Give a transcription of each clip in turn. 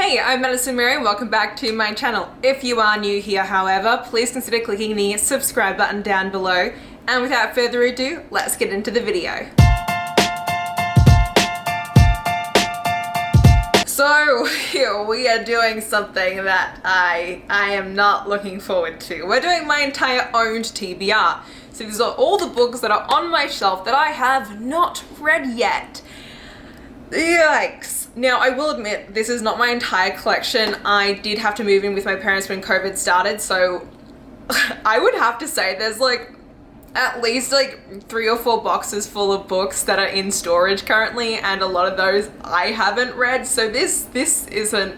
Hey, I'm Madison Mary and welcome back to my channel. If you are new here, however, please consider clicking the subscribe button down below. And without further ado, let's get into the video. So here we are doing something that I am not looking forward to. We're doing my entire owned TBR. So these are all the books that are on my shelf that I have not read yet. Yikes. Now, I will admit, this is not my entire collection. I did have to move in with my parents when COVID started, so I would have to say there's like at least like 3 or 4 boxes full of books that are in storage currently, and a lot of those I haven't read, so this isn't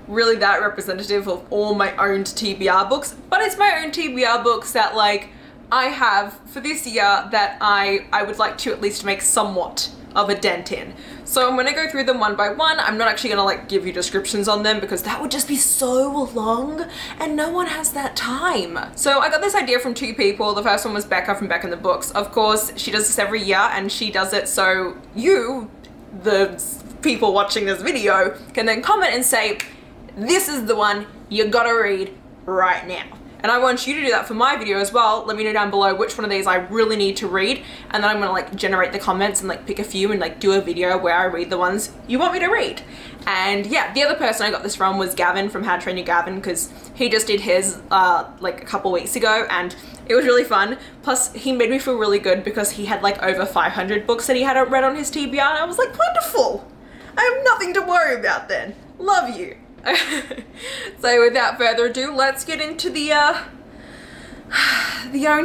really that representative of all my owned TBR books, but it's my own TBR books that like I have for this year that I would like to at least make somewhat of a dent in. So I'm gonna go through them one by one. I'm not actually gonna like give you descriptions on them because that would just be so long and no one has that time. So I got this idea from 2 people. The first one was Becca from Beck in the Books. Of course, she does this every year and she does it so you, the people watching this video, can then comment and say, this is the one you gotta read right now. And I want you to do that for my video as well. Let me know down below which one of these I really need to read, and then I'm gonna like generate the comments and like pick a few and like do a video where I read the ones you want me to read. And yeah, the other person I got this from was Gavin from How to Train Your Gavin, because he just did his like a couple weeks ago and it was really fun. Plus he made me feel really good because he had like over 500 books that he hadn't read on his TBR, and I was like, wonderful! I have nothing to worry about then. Love you. So without further ado, let's get into the own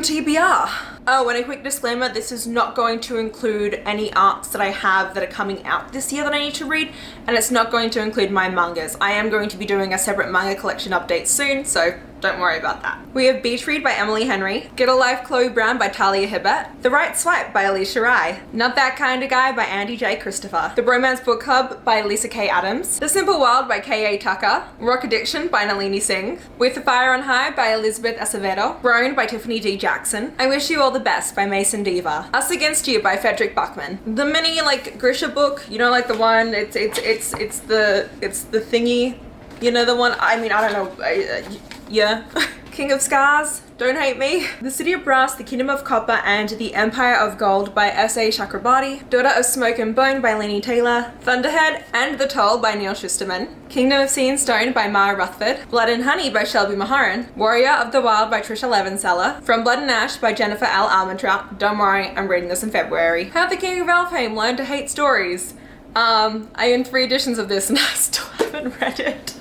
TBR. Oh, and a quick disclaimer, this is not going to include any arcs that I have that are coming out this year that I need to read, and it's not going to include my mangas. I am going to be doing a separate manga collection update soon, so don't worry about that. We have Beach Read by Emily Henry, Get a Life Chloe Brown by Talia Hibbert, The Right Swipe by Alicia Rai, Not That Kind of Guy by Andy J. Christopher, The Bromance Book Club by Lisa K. Adams, The Simple World by K.A. Tucker, Rock Addiction by Nalini Singh, With the Fire on High by Elizabeth Acevedo, Grown by Tiffany D. Jackson, I Wish You All the Best by Mason Diva, Us Against You by Frederick Buckman, the mini like Grisha book, you know, like the one, it's the thingy, you know, the one, I mean, I don't know, yeah. King of Scars, Don't Hate Me, The City of Brass, The Kingdom of Copper, and The Empire of Gold by S.A. Chakrabarti, Daughter of Smoke and Bone by Laini Taylor, Thunderhead and The Toll by Neil Shusterman, Kingdom of Sea and Stone by Mara Ruthford, Blood and Honey by Shelby Maharan, Warrior of the Wild by Trisha Levenseller, From Blood and Ash by Jennifer L. Almentrout. Don't worry, I'm reading this in February. How the King of Elfhame Learned to Hate Stories. I own 3 editions of this and I still haven't read it.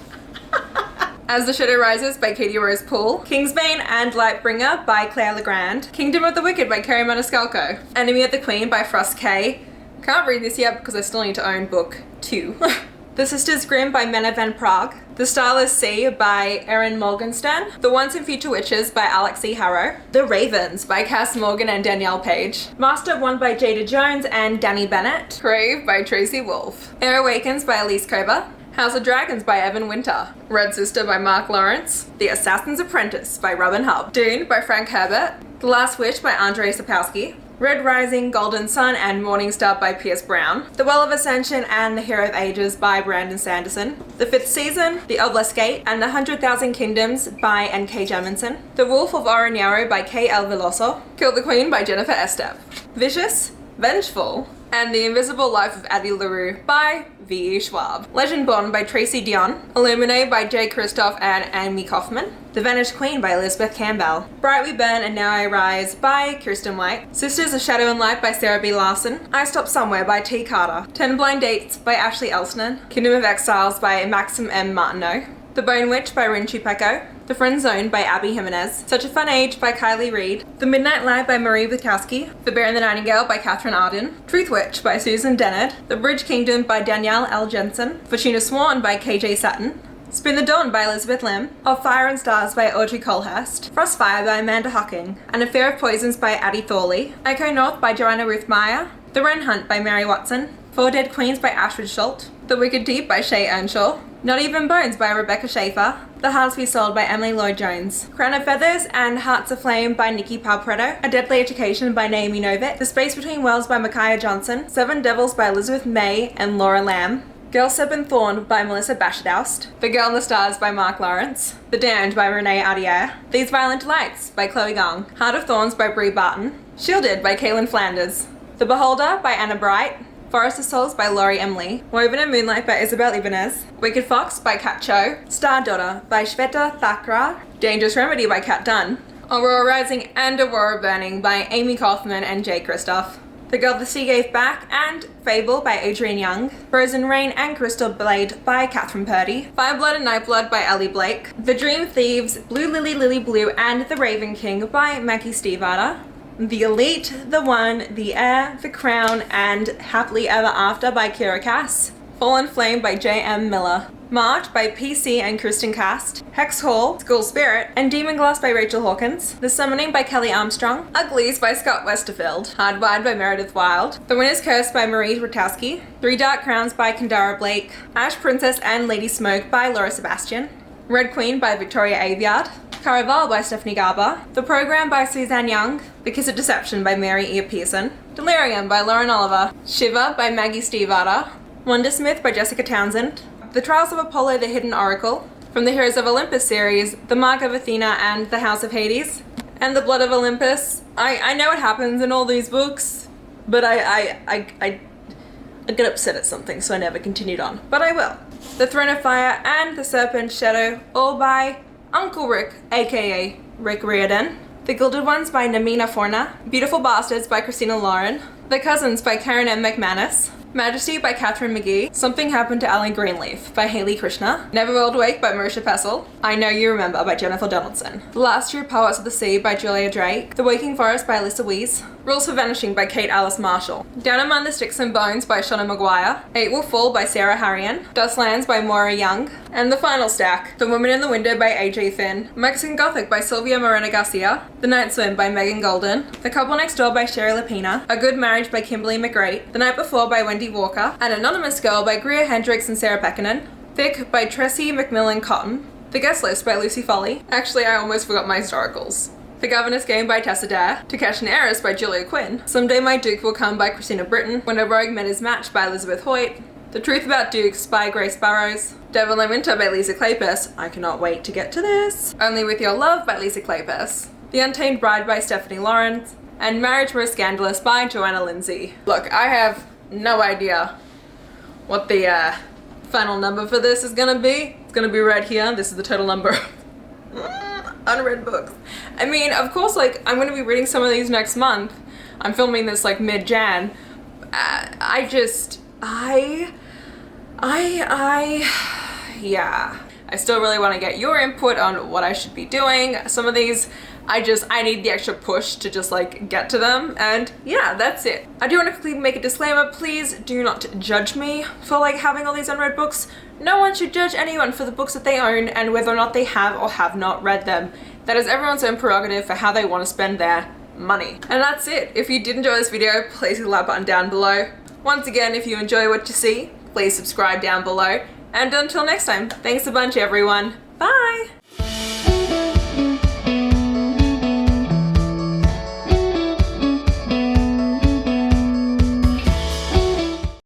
As the Shadow Rises by Katie Rose Poole, Kingsbane and Lightbringer by Claire Legrand, Kingdom of the Wicked by Kerry Maniscalco, Enemy of the Queen by Frost K. Can't read this yet because I still need to own book 2. The Sisters Grimm by Mena van Prague, The Starless Sea by Erin Morgenstern, The Once and Future Witches by Alex E. Harrow, The Ravens by Cass Morgan and Danielle Page, Master of One by Jada Jones and Danny Bennett, Crave by Tracy Wolfe, Air Awakens by Elise Kober, House of Dragons by Evan Winter, Red Sister by Mark Lawrence, The Assassin's Apprentice by Robin Hubb, Dune by Frank Herbert, The Last Wish by Andrei Sapkowski, Red Rising, Golden Sun and Morning Star by Pierce Brown, The Well of Ascension and The Hero of Ages by Brandon Sanderson, The Fifth Season, The Obelisk Gate and The 100,000 Kingdoms by N.K. Jemisin, The Wolf of Oronjaro by K. L. Veloso, Kill the Queen by Jennifer Estep, Vicious, Vengeful, and The Invisible Life of Addie LaRue by V.E. Schwab, Legend Born by Tracy Dion, Illuminate by Jay Kristoff and Amy Kaufman, The Vanished Queen by Elizabeth Campbell, Bright We Burn and Now I Rise by Kirsten White, Sisters of Shadow and Light by Sarah B. Larson, I Stop Somewhere by T. Carter, 10 Blind Dates by Ashley Elsner, Kingdom of Exiles by Maxim M. Martineau, The Bone Witch by Rinchi Pecco, The Friend Zone by Abby Jimenez, Such a Fun Age by Kylie Reed, The Midnight Light by Marie Witkowski, The Bear and the Nightingale by Catherine Arden, Truth Witch by Susan Dennard, The Bridge Kingdom by Danielle L. Jensen, Fortuna Sworn by KJ Sutton, Spin the Dawn by Elizabeth Lim, Of Fire and Stars by Audrey Colhurst, Frostfire by Amanda Hocking, An Affair of Poisons by Addie Thorley, Echo North by Joanna Ruth Meyer, The Wren Hunt by Mary Watson, 4 Dead Queens by Ashwood Schultz, The Wicked Deep by Shay Earnshaw, Not Even Bones by Rebecca Schaefer, The Hearts We Sold by Emily Lloyd-Jones, Crown of Feathers and Hearts Aflame by Nikki Palpretto, A Deadly Education by Naomi Novik, The Space Between Worlds by Micaiah Johnson, 7 Devils by Elizabeth May and Laura Lamb, Girl Seb and Thorn by Melissa Bashadaust, The Girl in the Stars by Mark Lawrence, The Damned by Renee Audier, These Violent Delights by Chloe Gong, Heart of Thorns by Brie Barton, Shielded by Kaylin Flanders, The Beholder by Anna Bright, Forest of Souls by Laurie Emily, Woven in Moonlight by Isabel Ibanez, Wicked Fox by Kat Cho, Star Daughter by Shweta Thakrar, Dangerous Remedy by Kat Dunn, Aurora Rising and Aurora Burning by Amy Kaufman and Jay Kristoff, The Girl the Sea Gave Back and Fable by Adrienne Young, Frozen Rain and Crystal Blade by Catherine Purdy, Fire Blood and Night Blood by Ellie Blake, The Dream Thieves, Blue Lily Lily Blue and The Raven King by Maggie Stiefvater, The Elite, The One, The Heir, The Crown and Happily Ever After by Kira Cass, Fallen Flame by J.M. Miller, March by PC and Kristen Cast, Hex Hall, School Spirit, and Demon Glass by Rachel Hawkins, The Summoning by Kelly Armstrong, Uglies by Scott Westerfield, Hardwired by Meredith Wild, The Winner's Curse by Marie Rutowski, Three Dark Crowns by Kendara Blake, Ash Princess and Lady Smoke by Laura Sebastian, Red Queen by Victoria Aveyard, Caraval by Stephanie Garber, The Program by Suzanne Young, The Kiss of Deception by Mary E. Pearson, Delirium by Lauren Oliver, Shiva by Maggie Stiefvater, Wondersmith by Jessica Townsend, The Trials of Apollo the Hidden Oracle, from the Heroes of Olympus series, The Mark of Athena and The House of Hades, and The Blood of Olympus. I know what happens in all these books, but I get upset at something, so I never continued on, but I will. The Throne of Fire and The Serpent Shadow, all by Uncle Rick, aka Rick Riordan. The Gilded Ones by Namina Forna, Beautiful Bastards by Christina Lauren, The Cousins by Karen M. McManus, Majesty by Catherine McGee, Something Happened to Alan Greenleaf by Haley Krishna, Never Rolled Awake by Marisha Pessel, I Know You Remember by Jennifer Donaldson, The Last True Poets of the Sea by Julia Drake, The Waking Forest by Alyssa Weiss, Rules for Vanishing by Kate Alice Marshall, Down Among the Sticks and Bones by Shauna Maguire, Eight Will Fall by Sarah Harrian, Dustlands by Maura Young, and the final stack, The Woman in the Window by AJ Finn, Mexican Gothic by Sylvia Morena Garcia, The Night Swim by Megan Golden, The Couple Next Door by Sherry Lapina, A Good Marriage by Kimberly McGrate, The Night Before by Wendy Walker, An Anonymous Girl by Greer Hendricks and Sarah Pekkanen, Thick by Tressie McMillan Cotton, The Guest List by Lucy Foley. Actually, I almost forgot my historicals. The Governor's Game by Tessa Dare, To Catch an Heiress by Julia Quinn, Someday My Duke Will Come by Christina Britton, When a Rogue Met His Match by Elizabeth Hoyt, The Truth About Dukes by Grace Burrows, Devil in Winter by Lisa Kleypas, I cannot wait to get to this, Only With Your Love by Lisa Kleypas, The Untamed Bride by Stephanie Lawrence, and Marriage Most Scandalous by Joanna Lindsay. Look, I have no idea what the final number for this is gonna be. It's gonna be right here. This is the total number of unread books. I mean, of course, like, I'm gonna be reading some of these next month. I'm filming this like mid-Jan. Yeah. I still really want to get your input on what I should be doing. Some of these, I need the extra push to just like get to them, and yeah, that's it. I do want to quickly make a disclaimer. Please do not judge me for like having all these unread books. No one should judge anyone for the books that they own and whether or not they have or have not read them. That is everyone's own prerogative for how they want to spend their money. And that's it. If you did enjoy this video, please hit the like button down below. Once again, if you enjoy what you see, please subscribe down below. And until next time, thanks a bunch everyone. Bye!